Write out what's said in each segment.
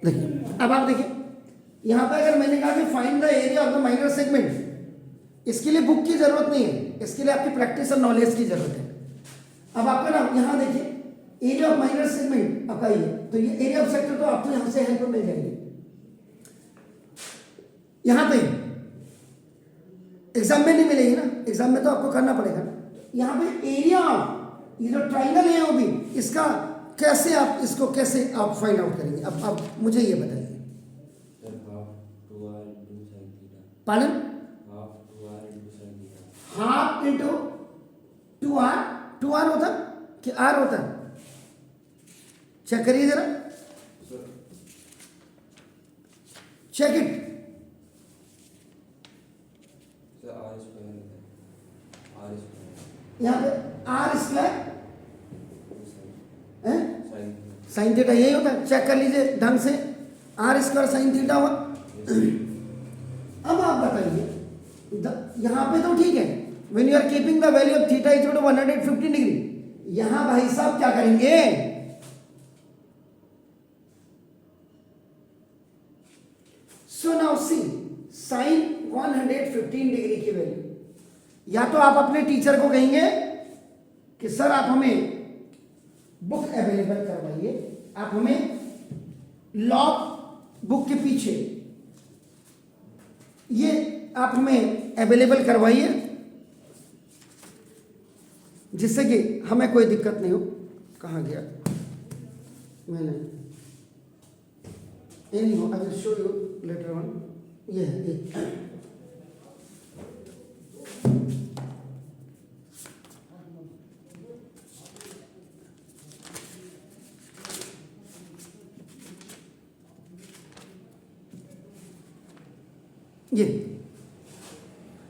देखिए अब आप देखिए यहाँ पे अगर मैंने कहा कि find the area of the minor segment, इसके लिए बुक की जरूरत नहीं है, इसके लिए आपकी प्रैक्टिस और नॉलेज की जरूरत है। अब आपका ना यहाँ देखिए एरिया ऑफ माइनर सेगमेंट आपका ये, तो ये एरिया ऑफ सेक्टर तो आपको यहाँ से हेल्प मिल जाएगी। यहाँ पे एग्जाम में नहीं मिलेगी ना, एग्जाम में तो आपको करना पड़ेगा ना। यहाँ पे एरिया ऑफ ये जो ट्राइंगल है वो भी, इसका कैसे आप इसको कैसे आप फाइंड आउट करेंगे? अब मुझे ये बताइए। पालन हाफ इंटू 2r, 2r होता कि r होता? चेक करिए जरा, चेक इट। यहाँ पे आर स्क्वायर साइन थीटा यही होता है, चेक कर लीजिए ढंग से, आर स्क्वायर साइन थीटा हुआ। अब आप बताइए यहाँ पे तो ठीक है, when you are keeping the value of theta equal to 115 degree, यहाँ भाई साहब क्या करेंगे? So now see sine 115 degree की वैल्यू, या तो आप अपने टीचर को कहेंगे कि सर आप हमें बुक अवेलेबल करवाइए, आप हमें लॉग बुक के पीछे ये आप हमें अवेलेबल करवाइए, जिससे कि हमें कोई दिक्कत नहीं हो। कहाँ गया मैंने, ये नहीं हो, I will show you later on. ये है ये,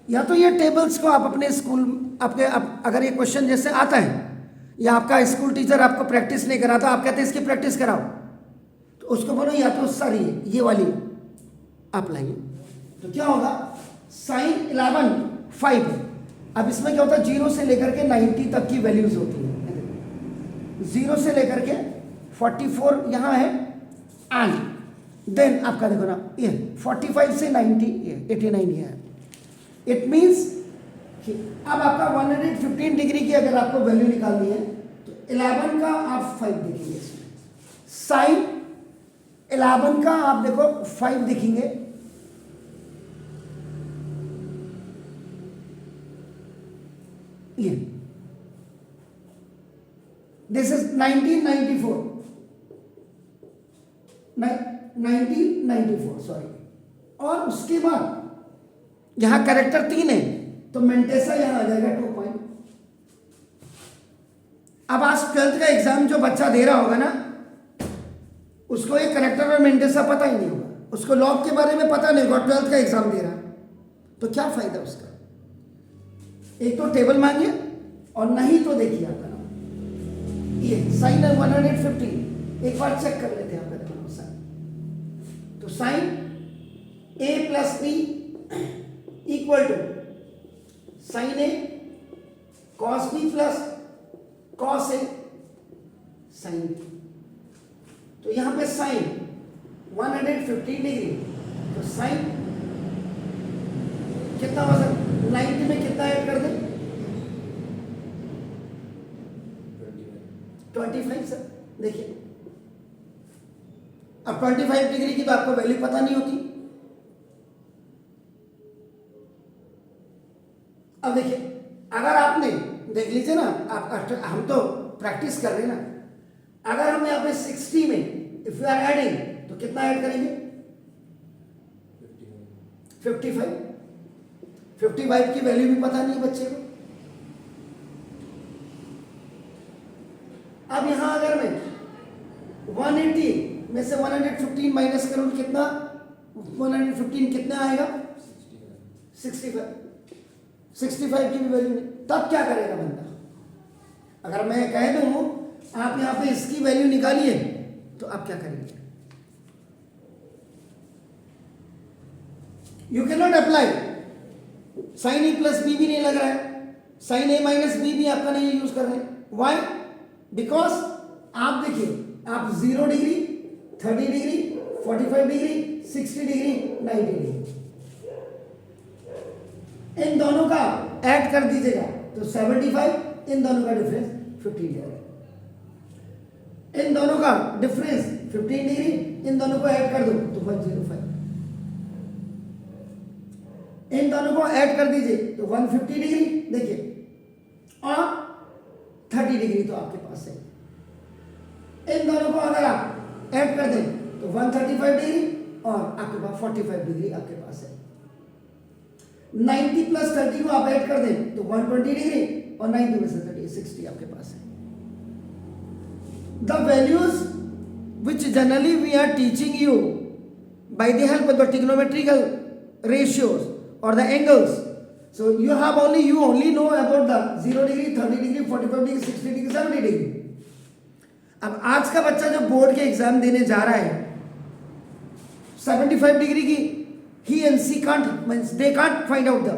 या तो ये टेबल्स को आप अपने स्कूल आपके अगर ये क्वेश्चन जैसे आता है या आपका स्कूल टीचर आपको प्रैक्टिस नहीं कराता, आप कहते हैं इसकी प्रैक्टिस कराओ, तो उसको बोलो या तो सारी ये वाली आप लाइए, तो क्या होगा साइन 11 5। अब इसमें क्या होता है 0 से लेकर के 90 तक की वैल्यूज होती है, 0 से लेकर के 44 यहाँ है एंड देन आपका देखो ना ये 45 से 90 ये 89 ये है। इट मीन्स कि अब आपका 115 डिग्री की अगर आपको वैल्यू निकालनी है तो 11 का आप 5 देखेंगे इसमें, साइन 11 का आप देखो 5 देखेंगे, ये दिस इज 1994 सॉरी, और उसके बाद यहां कैरेक्टर 3 है तो मेंटेसा यहां आ जाएगा 2 पॉइंट। अब आज 12th का एग्जाम जो बच्चा दे रहा होगा ना, उसको ये कैरेक्टर और मेंटेसा पता ही नहीं होगा, उसको लॉग के बारे में पता नहीं होगा, 12th का एग्जाम दे रहा है तो क्या फायदा उसका? एक तो टेबल मांगिए और नहीं तो देखिए आपका नाम ये साइन 115 एक बार चेक कर लेते हैं आपका नाम साइन, तो sine a plus B equal to sine A cos B plus cos A sine B, तो यहां पे साइन 115 डिग्री, तो साइन कितना होगा 90 में कितना ऐड कर दें 25 सर। देखिए अब 25 डिग्री की तो आपको वैल्यू पता नहीं होती। अब देखिए अगर आपने देख लीजिए ना, आप हम तो प्रैक्टिस कर रहे हैं ना, अगर हम यहाँ पे 60 में इफ यू आर एडिंग तो कितना ऐड करेंगे 55 की वैल्यू भी पता नहीं बच्चे को। अब यहां अगर मैं 180 में से 115 माइनस करूं कितना 115 कितना आएगा 65 की भी वैल्यू नहीं, तब क्या करेगा बंदा? अगर मैं कह दूं आप यहां पे इसकी वैल्यू निकालिए तो आप क्या करेंगे? You can not apply, sine A plus B भी नहीं लग रहा है, साइन ए माइनस बी भी आपका नहीं यूज कर रहे हैं। वाई? बिकॉज आप देखिए आप 0 degree 30 degree 45 degree, 60 degree, 90 degree. इन दोनों का ऐड कर दीजिएगा तो 75, इन दोनों का डिफरेंस 15 डिग्री। इन दोनों का डिफरेंस 15 डिग्री, इन दोनों को ऐड कर दो तो 105। इन दोनों को ऐड कर दीजिए तो 150 डिग्री, देखिए, और 30 डिग्री तो आपके पास है। इन दोनों को अगर आप ऐड कर दें तो 135 डिग्री और आपके पास 45 डिग्री आपके पास है। 90 प्लस 30 को आप ऐड कर दें तो 120 डिग्री और 90 में से 30 60 आपके पास है। The values which generally we are teaching you by the help of the trigonometrical ratios or the angles. So you only know about the 0 degree, 30 degree, 45 degree, 60 degree, 70 degree. अब आज का बच्चा जो बोर्ड के एग्जाम देने जा रहा है 75 डिग्री की, he and she they can't find out the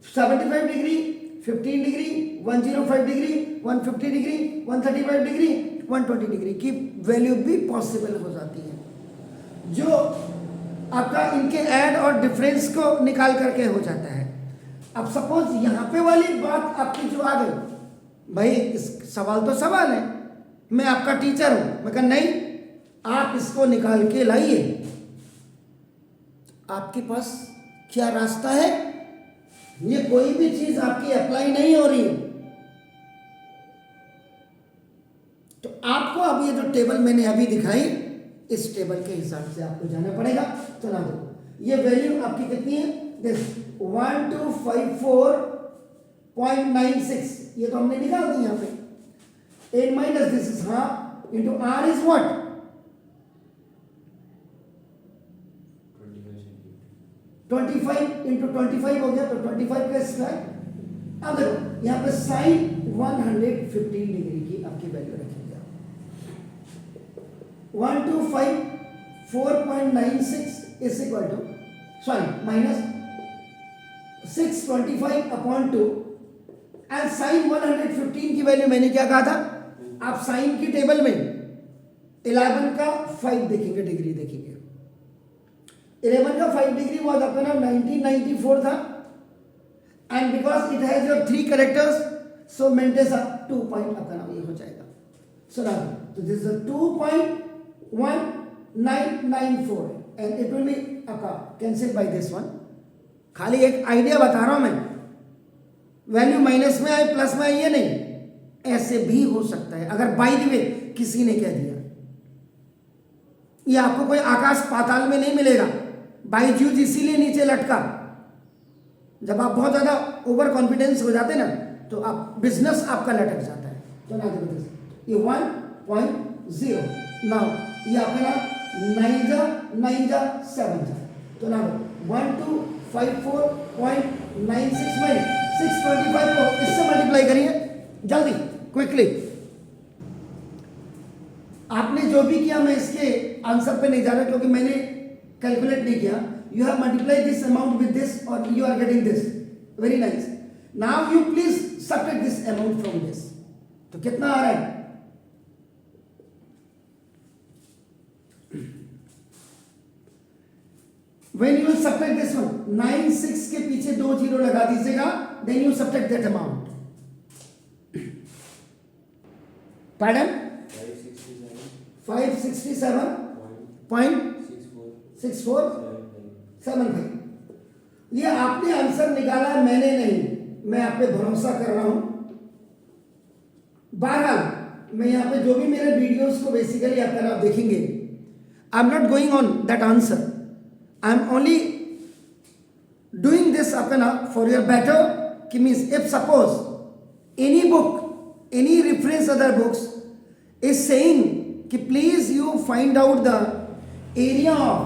75 degree, 15 degree, 105 degree, 150 degree, 135 degree, 120 degree की वैल्यू भी पॉसिबल हो जाती है, जो आपका इनके ऐड और डिफरेंस को निकाल करके हो जाता है। अब सपोज यहां पे वाली बात आपकी जो आ गई, भाई इस सवाल तो सवाल है, मैं आपका टीचर हूं, मैं कहा नहीं, आप इसको निकाल के लाइए। आपके पास क्या रास्ता है? ये कोई भी चीज आपकी अप्लाई नहीं हो रही, तो आपको अब ये जो टेबल मैंने अभी दिखाई, इस टेबल के हिसाब से आपको जाना पड़ेगा। चला दो, ये वैल्यू आपकी कितनी है? दिस 1254.96, ये तो हमने निकाल दी यहाँ पे। 8 minus this is half into R is what? 25 into 25 हो गया तो 25 का स्क्वायर। अब देखो यहाँ पे साइन 115 डिग्री की आपकी वैल्यू रखेंगे, 1254.96 is equal to minus 625/2 and sine 115 की वैल्यू मैंने क्या कहा था? आप साइन की टेबल में 11 का 5 देखेंगे, डिग्री देखेंगे। 11 का 5 डिग्री वॉज अपना 1994 था, and because it has your 3 characters so maintains 2 point अपना ये हो जाएगा। सो नाउ तो this is 2.1994 and it will be cancel by this one. खाली एक आइडिया बता रहा हूं मैं, वैल्यू माइनस में आए प्लस में आए ये नहीं, ऐसे भी हो सकता है। अगर बाय द वे किसी ने कह दिया, ये आपको कोई आकाश पाताल में नहीं मिलेगा, बायजूस इसीलिए नीचे लटका। जब आप बहुत ज्यादा ओवर कॉन्फिडेंस हो जाते ना तो आप बिजनेस आपका लटक जाता है। तो ना देखो ये 1.0 नाउ ये आपका 9 था, तो ना 1254.96 में 625 को इससे मल्टीप्लाई करिए जल्दी क्विकली। आपने जो भी किया मैं इसके आंसर पे नहीं जा रहा क्योंकि मैंने कैलकुलेट नहीं किया। You have multiply this amount with this और you are getting this, very nice. Now you please subtract this amount from this, तो कितना आ रहा है? When you will subtract this one, 96 के पीछे 2 जीरो लगा दीजिएगा, then you subtract that amount. Pardon? 567.6475। ये आपने आंसर निकाला है, मैंने नहीं, मैं आप पे भरोसा कर रहा हूं। बहरहाल मैं यहाँ पे जो भी मेरे वीडियोस को बेसिकली आप देखेंगे, I am not going on that answer, I am only doing this for your better. Means if suppose any book, any reference other books is saying कि please you find out the area of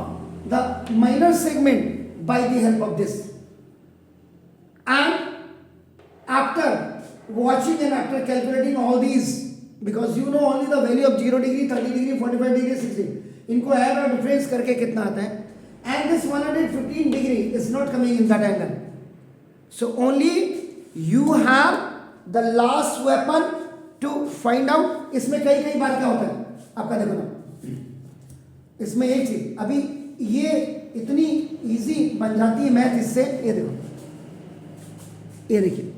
the minor segment by the help of this, and after watching and after calculating all these, because you know only the value of 0 degree, 30 degree, 45 degree, 60, इनको add और difference करके कितना आता है, and this 115 degree is not coming in that angle, so only you have the last weapon to find out. इसमें कई बार क्या होता है आपका, देखो ना, इसमें एक चीज, अभी ये इतनी इजी बन जाती है मैथ इससे, ये देखो, ये देखिए,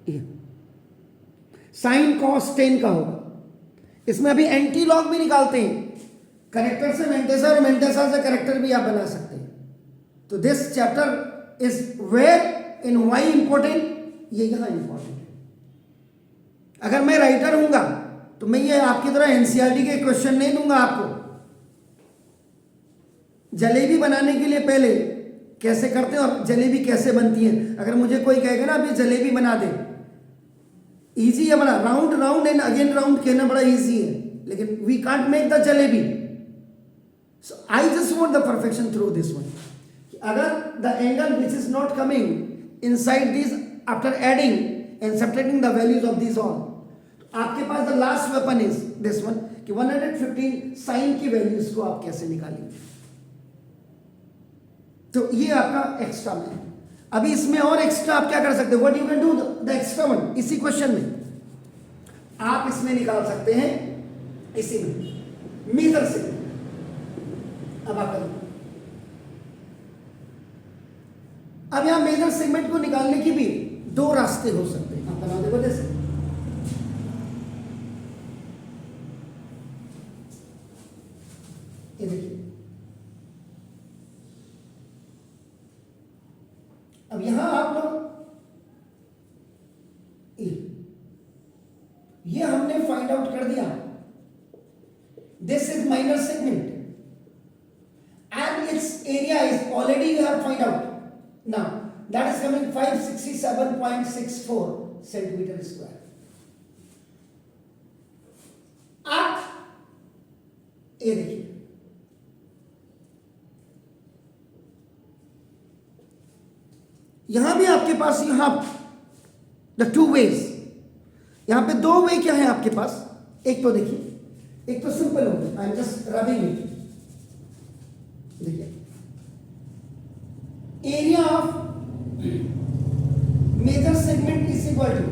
ये साइन कॉस टेन का होगा, इसमें अभी एंटी लॉग भी निकालते हैं, करेक्टर से मेंटेसा और मेंटेसा से करेक्टर भी आप बना सकते हैं। तो this chapter is where in why important, ये यहां इंपॉर्टेंट है। अगर मैं राइटर हूंगा तो मैं ये आपकी तरह एनसीईआरटी के क्वेश्चन नहीं दूंगा आपको। जलेबी बनाने के लिए पहले कैसे करते हैं और जलेबी कैसे बनती है, अगर मुझे कोई कहेगा ना अभी जलेबी बना दे, इजी है बड़ा, round round and again round कहना बड़ा इजी है, लेकिन we can't make the jalebi. So I just want the perfection through this one. अगर the angle which is not coming inside this after adding and subtracting the values of this all, आपके पास the last weapon is this one कि 115 sign की values को आप कैसे निकालेंगे। तो ये आपका एक्स्ट्रा में है। अभी इसमें और एक्स्ट्रा आप क्या कर सकते हो, what you can do the extra one, इसी क्वेश्चन में आप इसमें निकाल सकते हैं, इसी में मीटर से। अब आप करें, अब यहां मेजर सेगमेंट को निकालने की भी दो रास्ते हो सकते हैं, आप बना देखो जैसे, ये देखिए, अब यहां आप लोग ये हमने फाइंड आउट कर दिया, this is minor segment and its area is already we have find out now, that is coming 567.64 centimetre square. आप ये देखिए, यहां भी आपके पास यहां द टू वेज, यहां पे दो वे क्या है आपके पास, एक तो देखिए, एक तो सिंपल हो गया, I am just rubbing it, देखिए area of major segment is equal to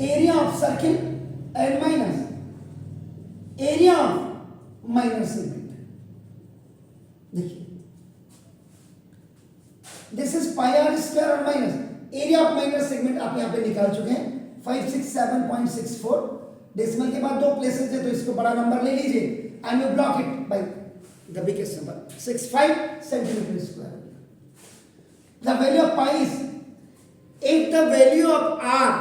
area of circle and minus area of minor segment. देखिए this is pi are square और minus area of minor segment आप यहां पे निकाल चुके हैं 567.64, decimal के बाद दो प्लेसेस है तो इसको बड़ा नंबर ले लीजिए and you block it by the biggest number 65 centimetre square. The value of pi is, if the value of r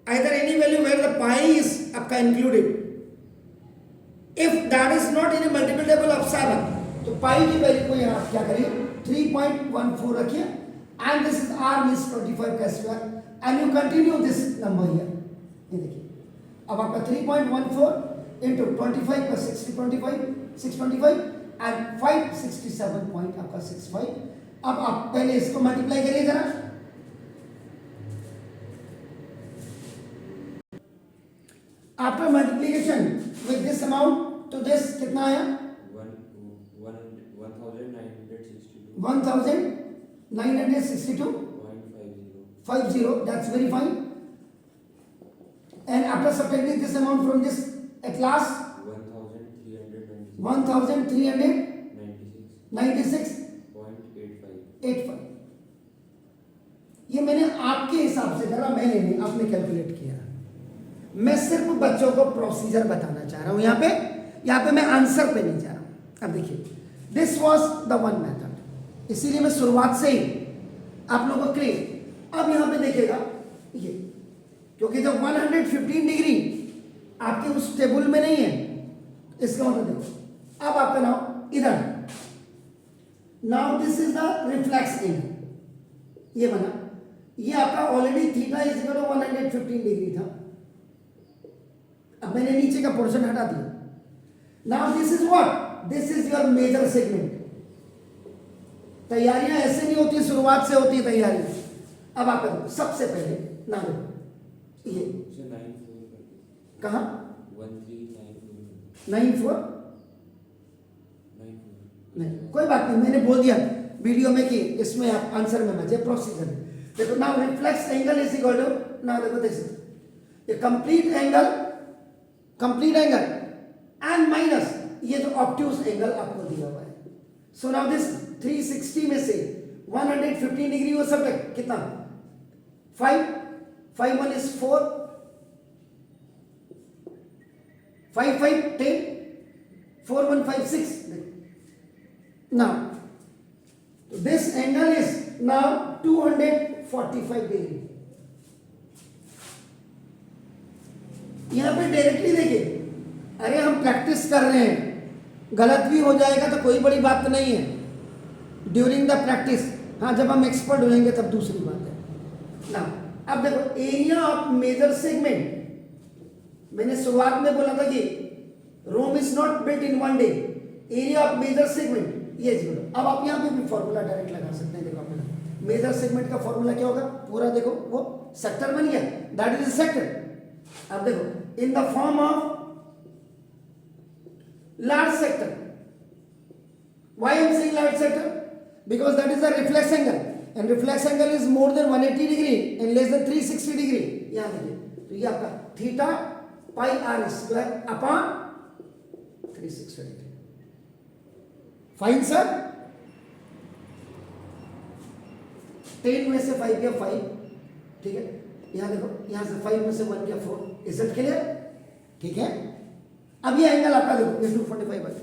either any value where the pi is आपका included, if that is not in a multiple table of 7, तो पाई की value को यहाँ आप क्या करिए 3.14 रखिए and this is r means 25 का square and you continue this number here, ये देखिए अब आपका 3.14 into 25 plus 625 and 567 point आपका 65। अब आप पहले इसको मल्टीप्लाई करिए जरा, after multiplication with this amount तो दिस कितना आया 1962.50, that's very fine, and after subtracting this amount from this at last 1396.85। ये मैंने आपके हिसाब से करा, मैंने नहीं, आपने कैलकुलेट किया। मैं सिर्फ बच्चों को प्रोसीजर बताना चाह रहा हूं यहाँ पे मैं आंसर पे नहीं जा रहा हूं। अब देखिए this was the one method, इसीलिए मैं शुरुआत से ही आप लोगों को क्लियर। अब यहाँ पे देखिएगा ये, क्योंकि जब 115 डिग्री आपके उस टेबल में नहीं है, इसका मतलब देखो अब आपका नाउ इधर, now this is the reflex angle, ये बना, ये आपका already theta is equal to 115 degree था, अब मैंने नीचे का पोर्शन हटा दिया। Now this is what, this is your major segment. तैयारियां ऐसे नहीं होती, शुरुआत से होती है तैयारी। अब आप करो सबसे पहले ना देखो ये कहां 94 नहीं, कोई बात नहीं, मैंने बोल दिया वीडियो में कि इसमें आप आंसर में बचे प्रोसीजर। देखो now reflex angle is equal to, ना देखो दिस ये कंप्लीट एंगल एंड माइनस ये जो ऑब्ट्यूज एंगल आपको दिया हुआ है। सो नाउ दिस 360 में से 115 डिग्री वो सब कितना 5 5 1 is 4 5 5 10 4 1 5 6 now this angle is now 245 degree. यहां पे डायरेक्टली देखिए, अरे हम प्रैक्टिस कर रहे हैं, गलत भी हो जाएगा तो कोई बड़ी बात नहीं है ड्यूरिंग द प्रैक्टिस। हाँ, जब हम एक्सपर्ट हो जाएंगे तब दूसरी बात है ना। अब देखो एरिया ऑफ मेजर सेगमेंट, मैंने शुरुआत में बोला था कि Rome is not built in one day. Area of major segment ये बोलो। अब आप यहाँ पे भी फॉर्मूला डायरेक्ट लगा सकते हैं। देखो अपना मेजर सेगमेंट का फॉर्मूला क्या होगा, पूरा देखो वो सेक्टर बन गया, दैट इज सेक्टर। अब देखो in the form of large sector. Why I am saying large sector? Because that is a reflex angle, and reflex angle is more than 180 degree and less than 360 degree. यहाँ देखिए, तो ये आपका theta pi are square upon 360 degree. Fine sir, 10 में से 5 गया 5, ठीक है। यहाँ देखो, यहाँ से 5 में से 1 गया 4। Is it clear? ठीक है। अब ये एंगल आपका देखो, ये 245 है।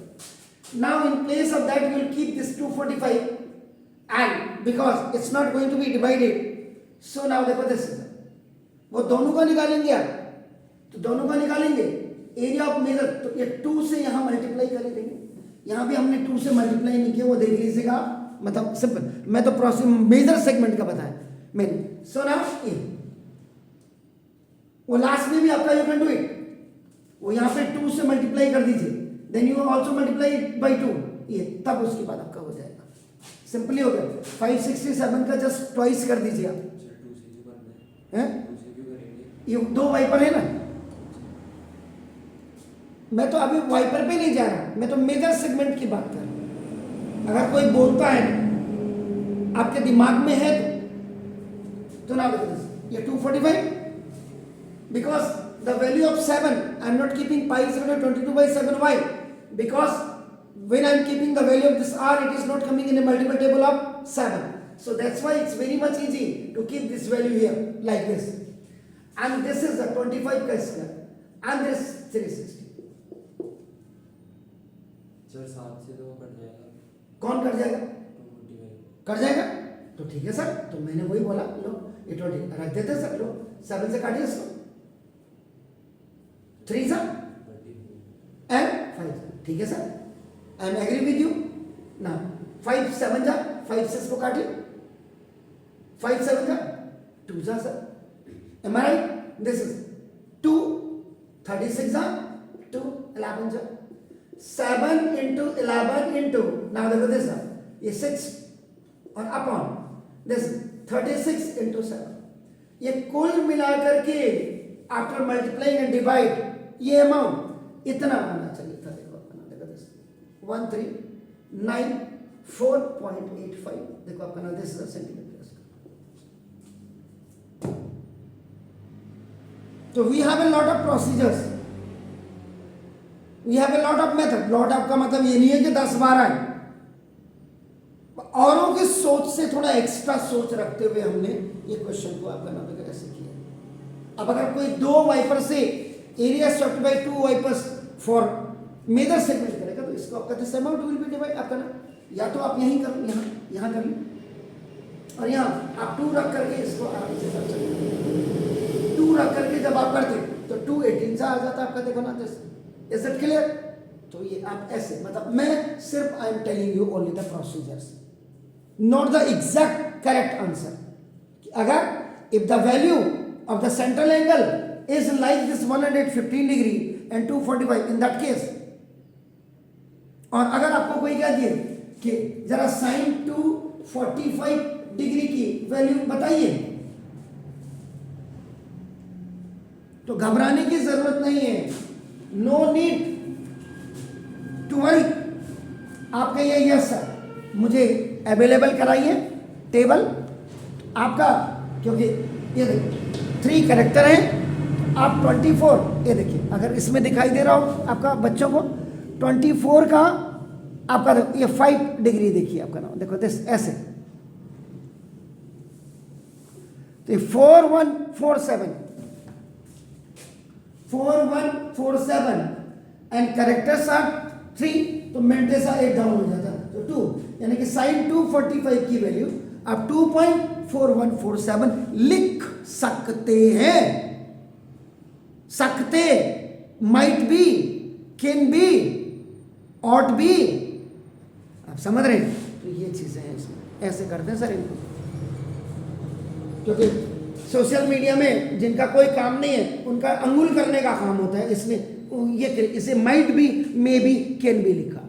Now in place of that you will keep this 245 and because it's not going to be divided, so now देखो दिस वो दोनों का निकालेंगे आप, तो दोनों का निकालेंगे एरिया ऑफ मेजर, तो ये 2 से यहां मल्टीप्लाई कर देंगे। यहां भी हमने 2 से मल्टीप्लाई नहीं किया, वो देख लीजिएगा, मतलब सिंपल, मैं तो प्रोसेस मेजर सेगमेंट का बताया मैंने। सो नाउ ये वो लास्ट में भी आपका यू कैन डू इट, वो यहाँ पे 2 से मल्टीप्लाई कर दीजिए, then you also multiply by 2, ये तब उसके बाद आपका हो जाएगा। सिंपली हो गया। 567 का जस्ट ट्वाइस कर दीजिए आप, हैं? ये 2 वाइपर है ना, मैं तो अभी वाइपर पे नहीं जा रहा, मैं तो मेजर सेगमेंट की बात कर रहा हूं। अगर कोई बोलता है आपके दिमाग में है तो ना ये 245 because the value of 7 I am not keeping pi is equal to 22/7. Why? Because when I am keeping the value of this r, it is not coming in a multiple table of 7, so that's why it's very much easy to keep this value here like this, and this is the 25 ka square and this 360। Sir 7 से तो cut जाएगा। कौन cut जाएगा? Cut जाएगा तो ठीक है sir, तो मैंने वही बोला, लो ये 20 रख देते सर, लो 7 से काटिए इसको, 3 सर and 5, ठीक है sir, I am agree with you ना। 5 7 जा, 5 से इसको काटिए, 5 7 जा 2 जा sir, am I right? This is 2 36 जा 2 11 जा 7 into 11 into, now देखो दिस ये 6 और अपॉन दिस 36 into 7, ये कुल मिलाकर के आफ्टर मल्टीप्लाइंग एंड डिवाइड ये अमाउंट इतना आना चाहिए था। देखो अपना देखो दिस 1394.85, देखो आपका ना दिस सेंटीमीटर। तो we have a lot of procedures, we have a lot of method. Lot of का मतलब ये नहीं है कि 10-12 है, औरों की सोच से थोड़ा एक्स्ट्रा सोच रखते हुए हमने ये क्वेश्चन को आपका नाम ऐसे किया। अब अगर कोई 2 वाइपर से area swept by 2 wipers for major segment करेगा तो इसको आपका this amount will be divide आपका ना, या तो आप यहीं कर, यहाँ कर लें, और यहाँ आप 2 रख करके इसको आराम से कर सकते। 2 रख करके जब आप करते तो 2 18 से आ जाता आपका, देखो ना दिस, इज इट क्लियर? तो ये आप ऐसे, मतलब मैं सिर्फ I am telling you only the procedures, not the exact correct answer. अगर if the value of the central angle is like this 115 degree and 245 in that case, और अगर आपको कोई कह दिए कि जरा sin 245 डिग्री की वैल्यू बताइए, तो घबराने की जरूरत नहीं है, नो नीड टू वरी। आप कहिए यस सर मुझे अवेलेबल कराइए टेबल आपका, क्योंकि ये 3 कैरेक्टर हैं, आप 24, ये देखिए अगर इसमें दिखाई दे रहा हो आपका बच्चों को 24 का आपका ये 5 डिग्री देखिए आपका नाम देखो दिस ऐसे, तो 4147 एंड करेक्टर्स आर 3, तो मेंटेसा 8 डाउन हो जाता है, तो 2 यानी कि sin 245 की वैल्यू आप 2.4147 लिख सकते हैं। सकते, might be, can be, ought be, आप समझ रहे हैं? तो ये चीजें हैं इसमें, ऐसे करते हैं सर इनको, क्योंकि सोशल मीडिया में जिनका कोई काम नहीं है उनका अंगुल करने का काम होता है, इसमें ये इसे might be, may be, can B लिखा।